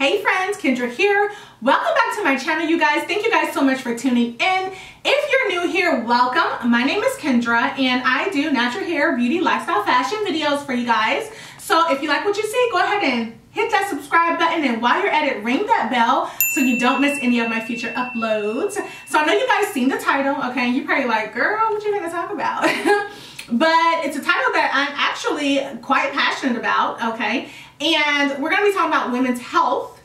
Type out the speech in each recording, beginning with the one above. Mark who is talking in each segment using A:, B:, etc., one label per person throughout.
A: Hey friends, Kendra here. Welcome back to my channel, you guys. Thank you guys so much for tuning in. If you're new here, welcome. My name is Kendra and I do natural hair, beauty, lifestyle, fashion videos for you guys. So if you like what you see, go ahead and hit that subscribe button, and while you're at it, ring that bell so you don't miss any of my future uploads. So I know you guys seen the title, okay? You're probably like, girl, what you gonna talk about? But it's a title that I'm actually quite passionate about, okay? And we're gonna be talking about women's health.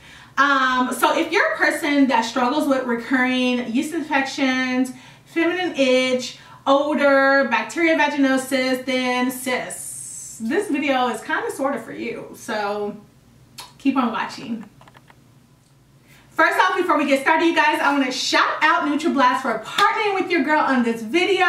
A: So if you're a person that struggles with recurring yeast infections, feminine itch, odor, bacterial vaginosis, then sis, this video is kind of sort of for you. So keep on watching. First off, before we get started, you guys, I want to shout out NutraBlast for partnering with your girl on this video.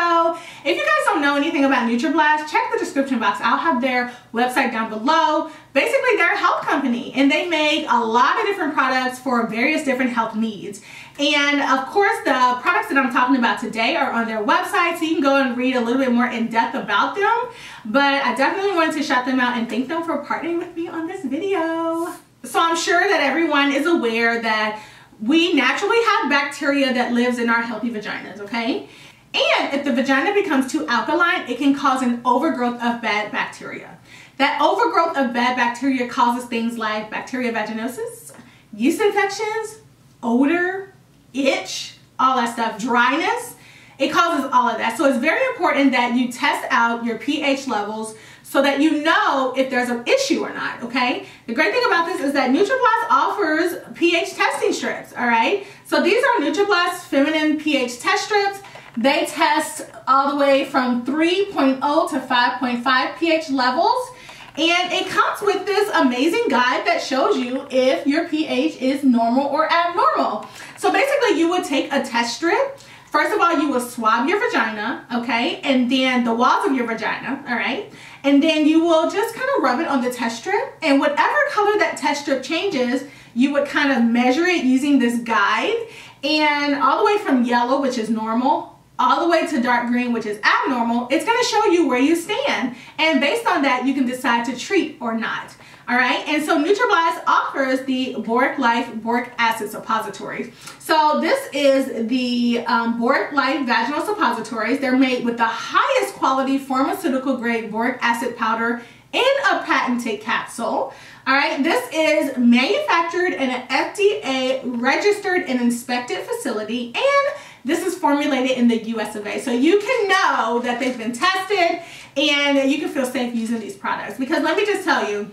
A: If you guys don't know anything about NutraBlast, check the description box. I'll have their website down below. Basically, they're a health company and they make a lot of different products for various different health needs. And of course, the products that I'm talking about today are on their website, so you can go and read a little bit more in depth about them. But I definitely wanted to shout them out and thank them for partnering with me on this video. So I'm sure that everyone is aware that we naturally have bacteria that lives in our healthy vaginas, okay? And if the vagina becomes too alkaline, it can cause an overgrowth of bad bacteria. That overgrowth of bad bacteria causes things like bacterial vaginosis, yeast infections, odor, itch, all that stuff, dryness. It causes all of that. So it's very important that you test out your pH levels so that you know if there's an issue or not, okay? The great thing about this is that NutraBlast offers pH testing strips, all right? So these are NutraBlast feminine pH test strips. They test all the way from 3.0 to 5.5 pH levels. And it comes with this amazing guide that shows you if your pH is normal or abnormal. So basically you would take a test strip. First of all, you will swab your vagina, okay? And then the walls of your vagina, all right? And then you will just kind of rub it on the test strip. And whatever color that test strip changes, you would kind of measure it using this guide. And all the way from yellow, which is normal, all the way to dark green, which is abnormal, it's going to show you where you stand. And based on that, you can decide to treat or not. All right, and so NutraBlast offers the Boric Life boric acid suppositories. So this is the Boric Life vaginal suppositories. They're made with the highest quality pharmaceutical grade boric acid powder in a patented capsule. All right, this is manufactured in an FDA registered and inspected facility, and this is formulated in the US of A. So you can know that they've been tested and you can feel safe using these products. Because let me just tell you,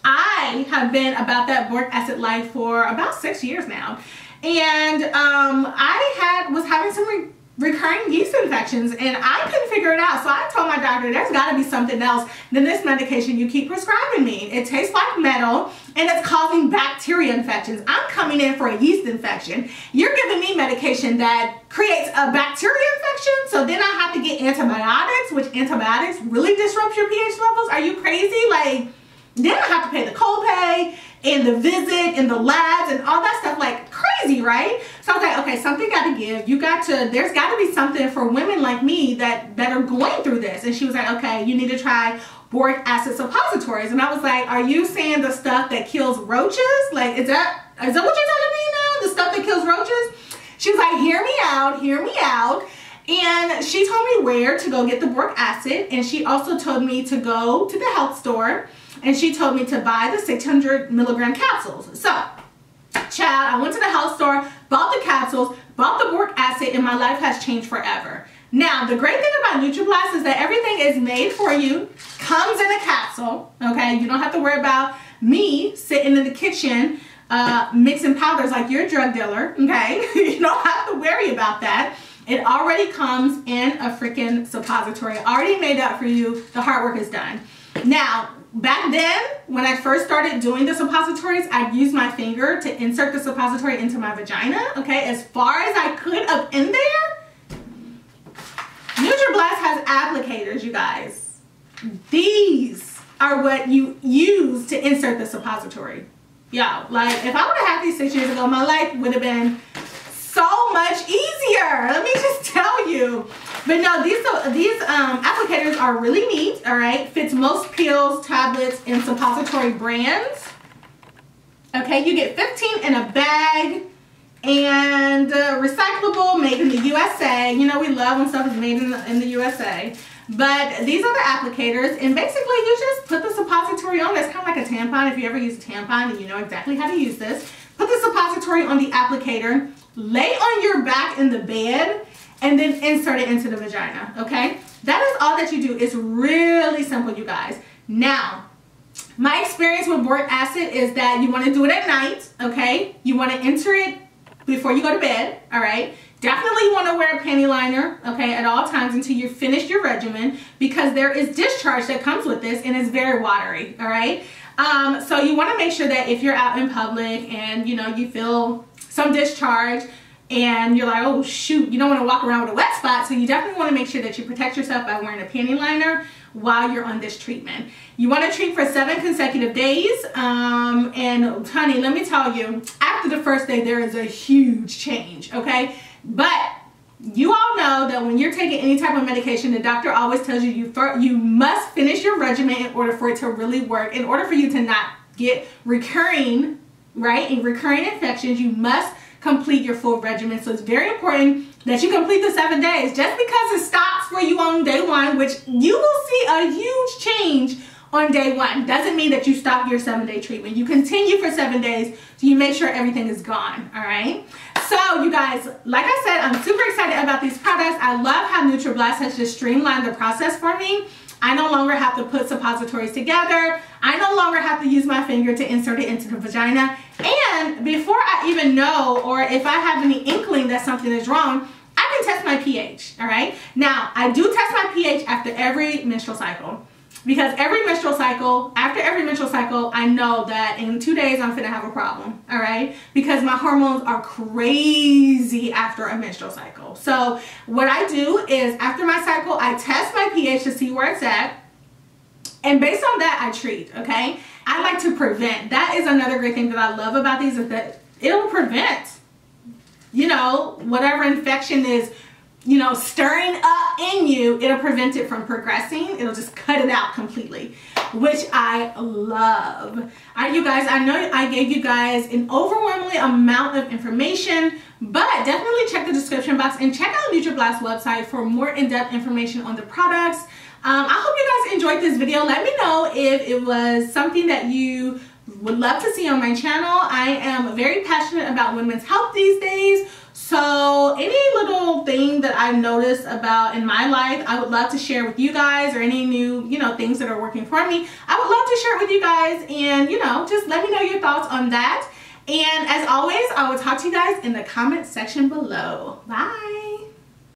A: I have been about that boric acid life for about 6 years now. And I was having some recurring yeast infections and I couldn't figure it out. So I told my doctor, there's got to be something else than this medication you keep prescribing me. It tastes like metal and it's causing bacteria infections. I'm coming in for a yeast infection. You're giving me medication that creates a bacteria infection, so then I have to get antibiotics, which antibiotics really disrupt your pH levels. Are you crazy? Like, then I have to pay the copay and the visit and the labs and all that stuff, like crazy, right? So I was like, okay, something got to give. There's got to be something for women like me that are going through this. And she was like, okay, you need to try boric acid suppositories. And I was like, are you saying the stuff that kills roaches? Like, is that what you're telling me now? The stuff that kills roaches? She was like, hear me out, hear me out. And she told me where to go get the boric acid. And she also told me to go to the health store. And she told me to buy the 600 milligram capsules. So, child, I went to the health store, bought the capsules, bought the boric acid, and my life has changed forever. Now, the great thing about NutraBlast is that everything is made for you, comes in a capsule, okay? You don't have to worry about me sitting in the kitchen mixing powders like you're a drug dealer, okay? You don't have to worry about that. It already comes in a freaking suppository, already made up for you. The hard work is done. Now, back then, when I first started doing the suppositories, I'd use my finger to insert the suppository into my vagina, okay, as far as I could up in there. NutraBlast has applicators, you guys. These are what you use to insert the suppository. Yo, like, if I would have had these 6 years ago, my life would have been so much easier. Let me just tell you. But no, these applicators are really neat, all right? Fits most pills, tablets, and suppository brands. Okay, you get 15 in a bag, and recyclable, made in the USA. You know, we love when stuff is made in the USA. But these are the applicators, and basically you just put the suppository on. That's kind of like a tampon. If you ever use a tampon, then you know exactly how to use this. Put the suppository on the applicator, lay on your back in the bed, and then insert it into the vagina, okay? That is all that you do. It's really simple, you guys. Now, my experience with boric acid is that you want to do it at night, okay? You want to enter it before you go to bed, all right? Definitely you want to wear a panty liner, okay, at all times until you finish your regimen, because there is discharge that comes with this, and it's very watery, all right? So you want to make sure that if you're out in public and, you know, you feel some discharge and you're like, oh shoot, you don't want to walk around with a wet spot, so you definitely want to make sure that you protect yourself by wearing a panty liner while you're on this treatment. You want to treat for 7 consecutive days, and honey, let me tell you, after the first day there is a huge change, okay? But you all know that when you're taking any type of medication, the doctor always tells you you must finish your regimen in order for it to really work. In order for you to not get recurring, right, and recurring infections, you must complete your full regimen. So it's very important that you complete the 7 days. Just because it stops for you on day 1, which you will see a huge change on day 1, doesn't mean that you stop your 7-day treatment. You continue for 7 days so you make sure everything is gone, all right? So you guys, like I said, I'm super excited about these products. I love how NutraBlast has just streamlined the process for me. I no longer have to put suppositories together. I no longer have to use my finger to insert it into the vagina. And before I even know, or if I have any inkling that something is wrong, I can test my pH, all right? Now, I do test my pH after every menstrual cycle. Because after every menstrual cycle, I know that in 2 days I'm finna have a problem, all right? Because my hormones are crazy after a menstrual cycle. So what I do is after my cycle, I test my pH to see where it's at. And based on that, I treat, okay? I like to prevent. That is another great thing that I love about these, is that it'll prevent, you know, whatever infection is, you know, stirring up in you. It'll prevent it from progressing. It'll just cut it out completely, which I love. All right, you guys, I know I gave you guys an overwhelming amount of information, but definitely check the description box and check out NutraBlast's website for more in-depth information on the products. I hope you guys enjoyed this video. Let me know if it was something that you would love to see on my channel. I am very passionate about women's health these days. So any little thing that I've noticed about in my life, I would love to share with you guys, or any new, you know, things that are working for me, I would love to share it with you guys, and, you know, just let me know your thoughts on that. And as always, I will talk to you guys in the comment section below. Bye.